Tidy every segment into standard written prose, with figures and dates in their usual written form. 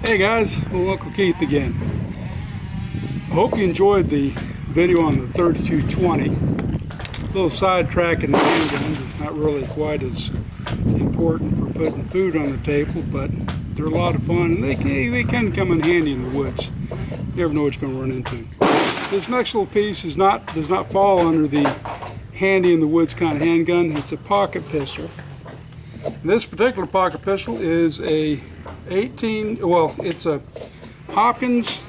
Hey guys, well, Uncle Keith again. I hope you enjoyed the video on the 3220. A little sidetrack in the handguns. It's not really quite as important for putting food on the table, but they're a lot of fun and they can come in handy in the woods. You never know what you're going to run into. This next little piece does not fall under the handy in the woods kind of handgun. It's a pocket pistol. And this particular pocket pistol is a it's a Hopkins,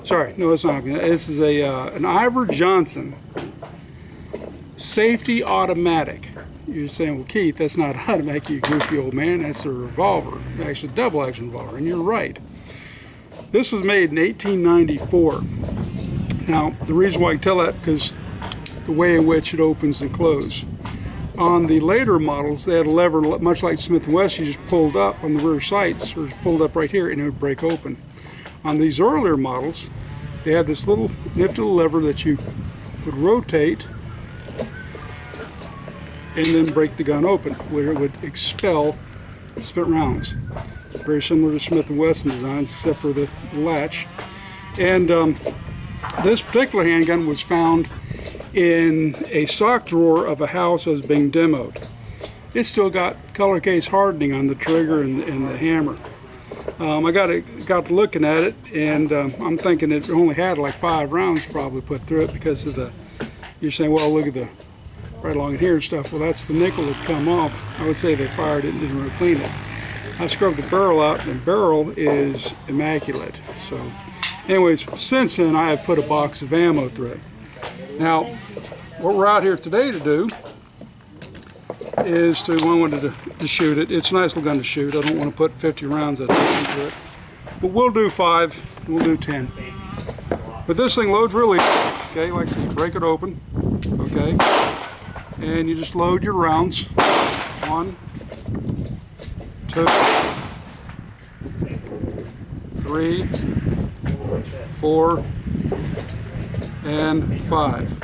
sorry, no, it's not Hopkins. This is an Iver Johnson safety automatic. You're saying, well, Keith, that's not automatic, you goofy old man. That's a revolver, actually a double action revolver, and you're right. This was made in 1894. Now, the reason why I can tell that because the way in which it opens and closes. On the later models, they had a lever much like Smith & Wesson. You just pulled up on the rear sights, or just pulled up right here, and it would break open. On these earlier models, they had this little nifty little lever that you would rotate and then break the gun open, where it would expel spent rounds. Very similar to Smith & Wesson designs, except for the latch. And this particular handgun was found in a sock drawer of a house that was being demoed. It's still got color case hardening on the trigger and the hammer. I got to looking at it, and I'm thinking it only had like 5 rounds probably put through it because of the, you're saying, well, look at the right along in here and stuff. Well, that's the nickel that come off. I would say they fired it and didn't really clean it. I scrubbed the barrel out, and the barrel is immaculate. So anyways, since then I have put a box of ammo through it. Now, what we're out here today to do is I wanted to shoot it. It's a nice little gun to shoot. I don't want to put 50 rounds into it. But we'll do 5, we'll do 10. But this thing loads really easy. Okay, like I say, you break it open, okay, and you just load your rounds. 1, 2, 3, 4, and 5.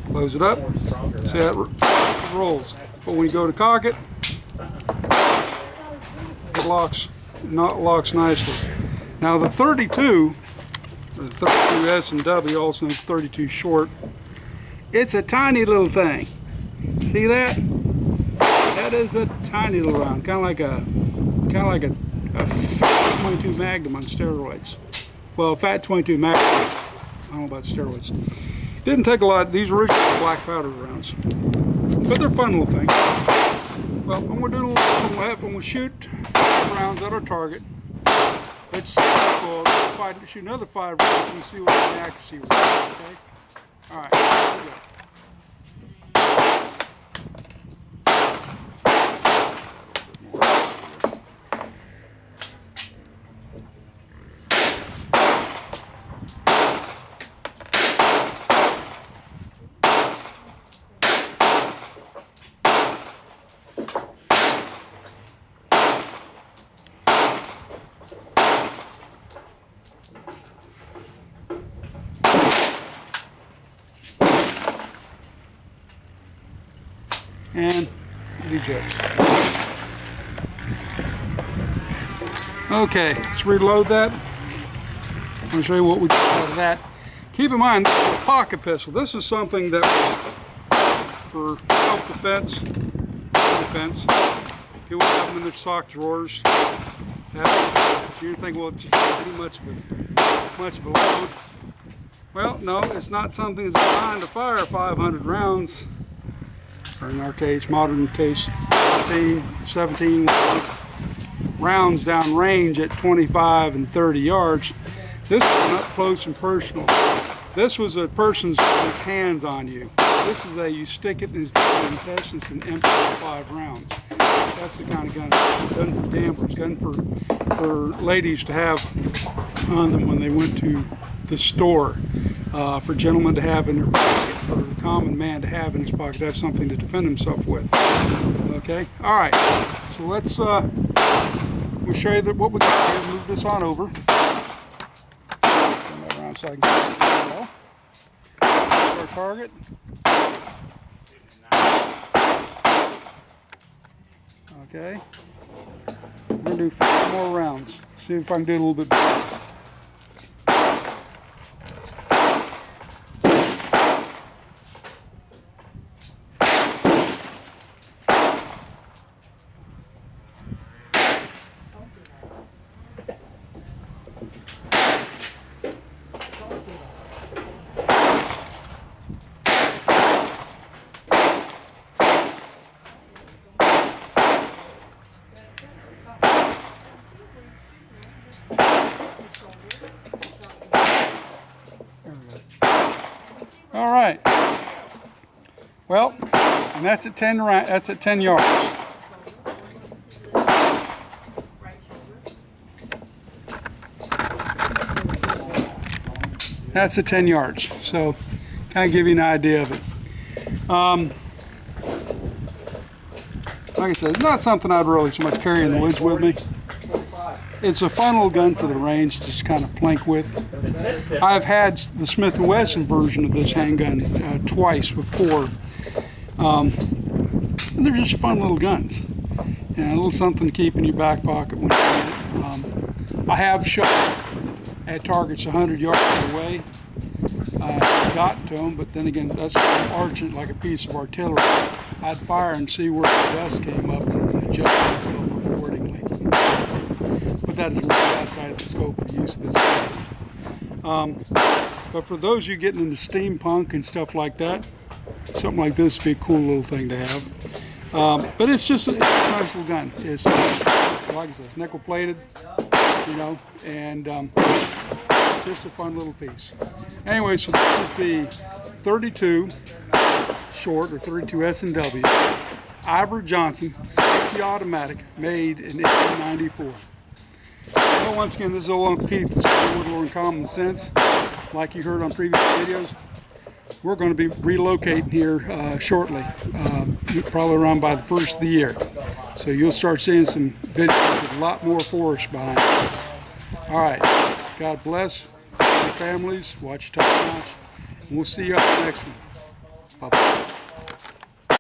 Close it up. See how it rolls. But when you go to cock it, it locks nicely. Now the 32, or the 32 S&W, also known as 32 short, it's a tiny little thing. See that? That is a tiny little round, kind of like a Fat 22 Magnum on steroids. Well, Fat 22 Magnum. I don't know about steroids. Didn't take a lot. These were originally black powder rounds, but they're fun little things. Well, I'm going to do a little something left, and we'll shoot 5 rounds at our target. Let's shoot another 5 rounds and see what the accuracy was. Okay. All right. Here we go. And eject. Okay, let's reload that. I'm going to show you what we got out of that. Keep in mind, this is a pocket pistol. This is something that for self-defense, defense. People have them in their sock drawers. You think, well, it's pretty much of a load. Well, no, it's not something that's designed to fire 500 rounds. Or in our case, modern case, 15, 17 rounds down range at 25 and 30 yards. This is up close and personal. This was a person's with his hands on you. This is you stick it in his intestines and empty 5 rounds. That's the kind of gun for gamblers, gun for ladies to have on them when they went to the store, for gentlemen to have in their pocket, for the common man to have in his pocket, to have something to defend himself with. Okay, all right. So let's we'll show you what we got here. Move this on over. Turn that around so I can get it well. Our target. Okay. We're going to do 5 more rounds. See if I can do a little bit better. All right. Well, and that's at 10. That's at 10 yards. That's at 10 yards. So, kind of give you an idea of it. Like I said, it's not something I'd really so much carry in the woods with me. It's a fun little gun for the range to just kind of plink with. I've had the Smith & Wesson version of this handgun twice before. They're just fun little guns. And a little something to keep in your back pocket when you need it. I have shot at targets 100 yards away. I've gotten to them, but then again, that's argent like a piece of artillery. I'd fire and see where the dust came up and adjust myself accordingly. But that is really outside of the scope of use of this gun. But for those of you getting into steampunk and stuff like that, something like this would be a cool little thing to have. But it's just it's a nice little gun. It's like I said, it's nickel plated, you know, and just a fun little piece. Anyway, so this is the 32 short or 32 S&W Ivor Johnson safety automatic, made in 1894. Well, once again, this is Old Pete, this is Woodlore Common Sense. Like you heard on previous videos, we're going to be relocating here shortly, probably around by the first of the year. So you'll start seeing some videos with a lot more forest behind it. All right, God bless your families, watch your top notch, and we'll see you on the next one. Bye-bye.